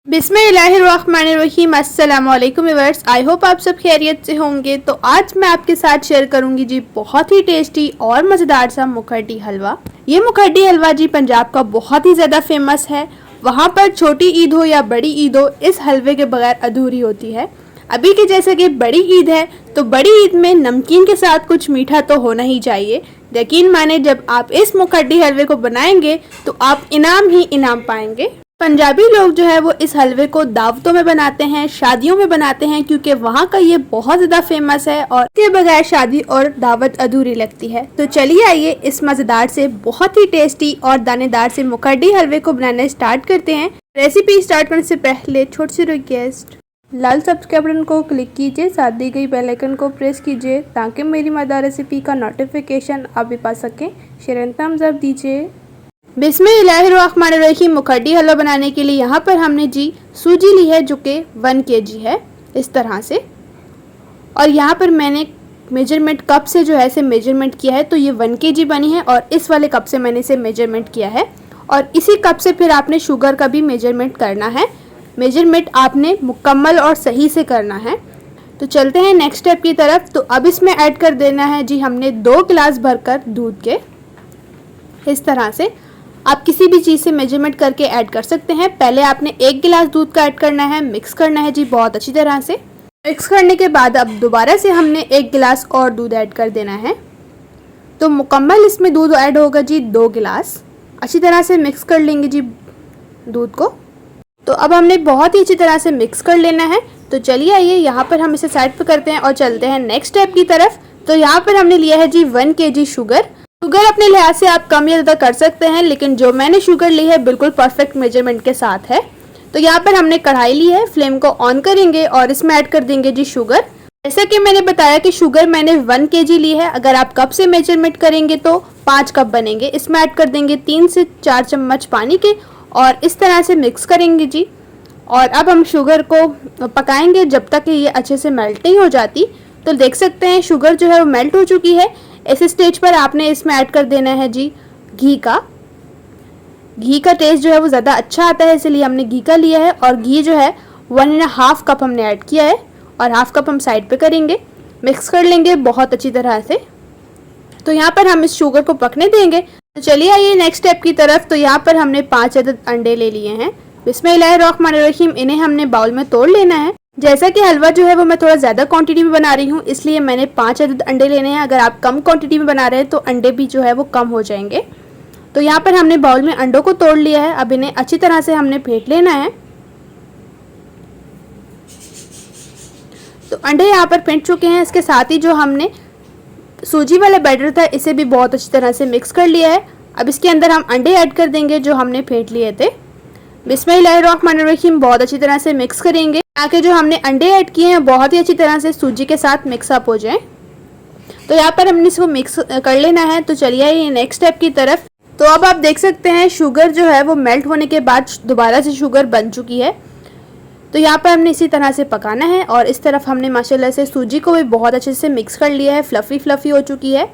बिस्मिल्लाहिर्रहमानिर्रहीम। अस्सलाम वालेकुम व्यूअर्स, आई होप आप सब खैरियत से होंगे। तो आज मैं आपके साथ शेयर करूंगी जी बहुत ही टेस्टी और मज़ेदार सा मुखर्डी हलवा। ये मुखर्डी हलवा जी पंजाब का बहुत ही ज़्यादा फेमस है। वहाँ पर छोटी ईद हो या बड़ी ईद हो, इस हलवे के बगैर अधूरी होती है। अभी के जैसे कि बड़ी ईद है तो बड़ी ईद में नमकीन के साथ कुछ मीठा तो होना ही चाहिए। यकीन माने जब आप इस मुखर्डी हलवे को बनाएंगे तो आप इनाम ही इनाम पाएंगे। पंजाबी लोग जो है वो इस हलवे को दावतों में बनाते हैं, शादियों में बनाते हैं, क्योंकि वहाँ का ये बहुत ज़्यादा फेमस है और इसके बगैर शादी और दावत अधूरी लगती है। तो चलिए आइए इस मज़ेदार से बहुत ही टेस्टी और दानेदार से मुखर्डी हलवे को बनाने स्टार्ट करते हैं। रेसिपी स्टार्ट करने से पहले छोटी सी रिक्वेस्ट, लाल सब्सक्राइब बटन को क्लिक कीजिए, साथ दी गई बेल आइकन को प्रेस कीजिए ताकि मेरी मज़ेदार रेसिपी का नोटिफिकेशन आप भी पा सकें। शेयर एंड थम्स अप दीजिए। बिस्मिल्लाहिर्रहमानिर्रहीम। मुखर्डी हलवा बनाने के लिए यहाँ पर हमने जी सूजी ली है जो कि 1 kg है इस तरह से। और यहाँ पर मैंने मेजरमेंट कप से जो है इसे मेजरमेंट किया है, तो ये 1 kg बनी है और इस वाले कप से मैंने इसे मेजरमेंट किया है। और इसी कप से फिर आपने शुगर का भी मेजरमेंट करना है। मेजरमेंट आपने मुकम्मल और सही से करना है। तो चलते हैं नेक्स्ट स्टेप की तरफ। तो अब इसमें ऐड कर देना है जी हमने 2 गिलास भरकर दूध के। इस तरह से आप किसी भी चीज़ से मेजरमेंट करके ऐड कर सकते हैं। पहले आपने 1 गिलास दूध का ऐड करना है, मिक्स करना है जी बहुत अच्छी तरह से। मिक्स करने के बाद अब दोबारा से हमने 1 गिलास और दूध ऐड कर देना है। तो मुकम्मल इसमें दूध ऐड होगा जी 2 गिलास। अच्छी तरह से मिक्स कर लेंगे जी दूध को। तो अब हमने बहुत ही अच्छी तरह से मिक्स कर लेना है। तो चलिए आइए यहाँ पर हम इसे साइड पर करते हैं और चलते हैं नेक्स्ट स्टेप की तरफ। तो यहाँ पर हमने लिया है जी 1 kg शुगर। शुगर अपने लिहाज से आप कम या ज़्यादा कर सकते हैं, लेकिन जो मैंने शुगर ली है बिल्कुल परफेक्ट मेजरमेंट के साथ है। तो यहाँ पर हमने कढ़ाई ली है, फ्लेम को ऑन करेंगे और इसमें ऐड कर देंगे जी शुगर। जैसा कि मैंने बताया कि शुगर मैंने 1 kg ली है। अगर आप कप से मेजरमेंट करेंगे तो 5 कप बनेंगे। इसमें ऐड कर देंगे 3 से 4 चम्मच पानी के और इस तरह से मिक्स करेंगे जी। और अब हम शुगर को पकाएंगे जब तक कि ये अच्छे से मेल्ट नहीं हो जाती। तो देख सकते हैं शुगर जो है वो मेल्ट हो चुकी है। इस स्टेज पर आपने इसमें ऐड कर देना है जी घी का। घी का टेस्ट जो है वो ज़्यादा अच्छा आता है, इसलिए हमने घी का लिया है। और घी जो है 1.5 कप हमने ऐड किया है और 1/2 कप हम साइड पे करेंगे। मिक्स कर लेंगे बहुत अच्छी तरह से। तो यहाँ पर हम इस शुगर को पकने देंगे। तो चलिए आइए नेक्स्ट स्टेप की तरफ। तो यहाँ पर हमने 5 अदद अंडे ले लिए हैं। बिस्मिल्लाहिर्रहमानिर्रहीम। इन्हें हमने बाउल में तोड़ लेना है। जैसा कि हलवा जो है वो मैं थोड़ा ज़्यादा क्वांटिटी में बना रही हूँ, इसलिए मैंने 5 अदद अंडे लेने हैं। अगर आप कम क्वांटिटी में बना रहे हैं तो अंडे भी जो है वो कम हो जाएंगे। तो यहाँ पर हमने बाउल में अंडों को तोड़ लिया है। अब इन्हें अच्छी तरह से हमने फेंट लेना है। तो अंडे यहाँ पर फेंट चुके हैं। इसके साथ ही जो हमने सूजी वाला बैटर था इसे भी बहुत अच्छी तरह से मिक्स कर लिया है। अब इसके अंदर हम अंडे ऐड कर देंगे जो हमने फेंट लिए थे। बिस्मिल्लाहिर्रहमानिर्रहीम। बहुत अच्छी तरह से मिक्स करेंगे ताकि जो हमने अंडे ऐड किए हैं बहुत ही अच्छी तरह से सूजी के साथ मिक्सअप हो जाए। तो यहाँ पर हमने इसको मिक्स कर लेना है। तो चलिए ये नेक्स्ट स्टेप की तरफ। तो अब आप देख सकते हैं शुगर जो है वो मेल्ट होने के बाद दोबारा से शुगर बन चुकी है। तो यहाँ पर हमने इसी तरह से पकाना है। और इस तरफ हमने माशाल्लाह से सूजी को भी बहुत अच्छे से मिक्स कर लिया है, फ्लफ़ी हो चुकी है।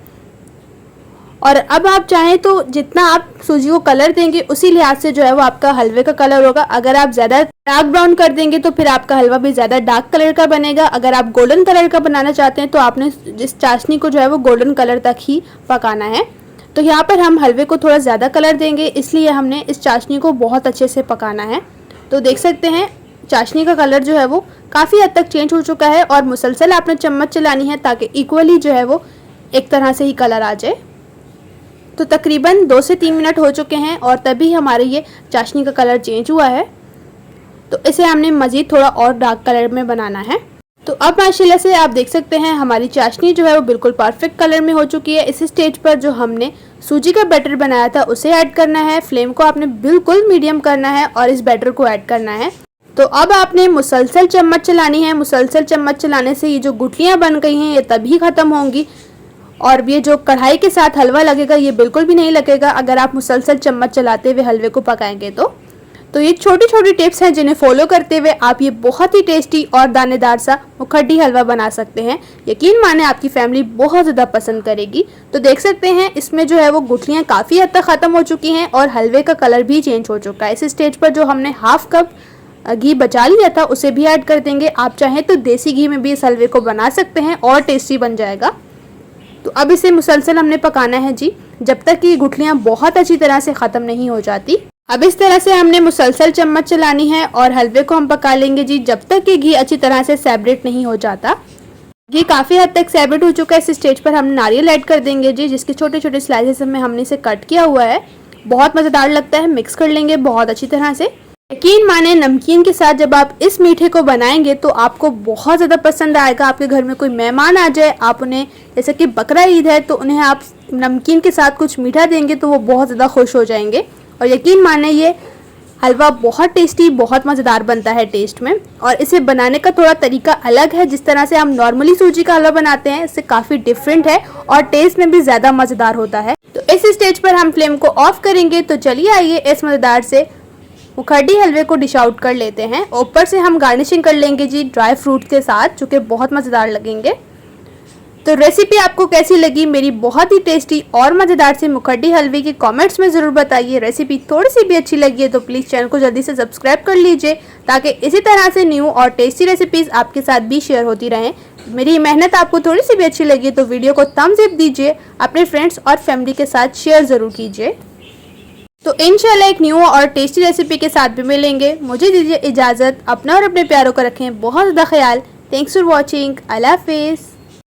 और अब आप चाहें तो जितना आप सूजी को कलर देंगे उसी लिहाज से जो है वो आपका हलवे का कलर होगा। अगर आप ज़्यादा डार्क ब्राउन कर देंगे तो फिर आपका हलवा भी ज़्यादा डार्क कलर का बनेगा। अगर आप गोल्डन कलर का बनाना चाहते हैं तो आपने इस चाशनी को जो है वो गोल्डन कलर तक ही पकाना है। तो यहाँ पर हम हलवे को थोड़ा ज़्यादा कलर देंगे, इसलिए हमने इस चाशनी को बहुत अच्छे से पकाना है। तो देख सकते हैं चाशनी का कलर जो है वो काफ़ी हद तक चेंज हो चुका है और मुसलसल आपने चम्मच चलानी है ताकि इक्वली जो है वो एक तरह से ही कलर आ जाए। तो तकरीबन 2 से 3 मिनट हो चुके हैं और तभी हमारे ये चाशनी का कलर चेंज हुआ है। तो इसे हमने मज़ीद थोड़ा और डार्क कलर में बनाना है। तो अब माशाल्लाह से आप देख सकते हैं हमारी चाशनी जो है वो बिल्कुल परफेक्ट कलर में हो चुकी है। इस स्टेज पर जो हमने सूजी का बैटर बनाया था उसे ऐड करना है। फ्लेम को आपने बिल्कुल मीडियम करना है और इस बैटर को ऐड करना है। तो अब आपने मुसलसल चम्मच चलानी है। मुसलसल चम्मच चलाने से ये जो गुठलियाँ बन गई हैं ये तभी ख़त्म होंगी और ये जो कढ़ाई के साथ हलवा लगेगा ये बिल्कुल भी नहीं लगेगा अगर आप मुसलसल चम्मच चलाते हुए हलवे को पकाएंगे। तो ये छोटी छोटी टिप्स हैं जिन्हें फॉलो करते हुए आप ये बहुत ही टेस्टी और दानेदार सा मुखर्डी हलवा बना सकते हैं। यकीन माने आपकी फैमिली बहुत ज़्यादा पसंद करेगी। तो देख सकते हैं इसमें जो है वो गुठलियाँ काफ़ी हद तक ख़त्म हो चुकी हैं और हलवे का कलर भी चेंज हो चुका है। इस स्टेज पर जो हमने 1/2 कप घी बचा लिया था उसे भी ऐड कर देंगे। आप चाहें तो देसी घी में भी इस हलवे को बना सकते हैं और टेस्टी बन जाएगा। तो अब इसे मुसलसल हमने पकाना है जी, जब तक कि गुठलियाँ बहुत अच्छी तरह से ख़त्म नहीं हो जाती। अब इस तरह से हमने मुसलसल चम्मच चलानी है और हलवे को हम पका लेंगे जी, जब तक कि घी अच्छी तरह से सेपरेट नहीं हो जाता। घी काफ़ी हद तक सेपरेट हो चुका है। इस स्टेज पर हम नारियल ऐड कर देंगे जी, जिसके छोटे छोटे स्लाइसेस में हमने इसे कट किया हुआ है। बहुत मज़ेदार लगता है। मिक्स कर लेंगे बहुत अच्छी तरह से। यकीन माने नमकीन के साथ जब आप इस मीठे को बनाएंगे तो आपको बहुत ज़्यादा पसंद आएगा। आपके घर में कोई मेहमान आ जाए, आप उन्हें, जैसे कि बकरा ईद है, तो उन्हें आप नमकीन के साथ कुछ मीठा देंगे तो वो बहुत ज़्यादा खुश हो जाएंगे। और यकीन माने ये हलवा बहुत टेस्टी, बहुत मज़ेदार बनता है टेस्ट में। और इसे बनाने का थोड़ा तरीका अलग है। जिस तरह से हम नॉर्मली सूजी का हलवा बनाते हैं, इससे काफ़ी डिफरेंट है और टेस्ट में भी ज़्यादा मज़ेदार होता है। तो इस स्टेज पर हम फ्लेम को ऑफ करेंगे। तो चलिए आइए इस मज़ेदार से मुखर्डी हलवे को डिश आउट कर लेते हैं। ऊपर से हम गार्निशिंग कर लेंगे जी ड्राई फ्रूट के साथ, जो कि बहुत मज़ेदार लगेंगे। तो रेसिपी आपको कैसी लगी मेरी बहुत ही टेस्टी और मज़ेदार से मुखर्डी हलवे की कमेंट्स में ज़रूर बताइए। रेसिपी थोड़ी सी भी अच्छी लगी है तो प्लीज़ चैनल को जल्दी से सब्सक्राइब कर लीजिए, ताकि इसी तरह से न्यू और टेस्टी रेसिपीज़ आपके साथ भी शेयर होती रहें। मेरी मेहनत आपको थोड़ी सी भी अच्छी लगी तो वीडियो को थम्स अप दीजिए, अपने फ्रेंड्स और फैमिली के साथ शेयर ज़रूर कीजिए। तो इंशाल्लाह एक न्यू और टेस्टी रेसिपी के साथ भी मिलेंगे। मुझे दीजिए इजाज़त। अपना और अपने प्यारों का रखें बहुत ज़्यादा ख्याल। Thanks for watching. अल्लाह हाफिज़।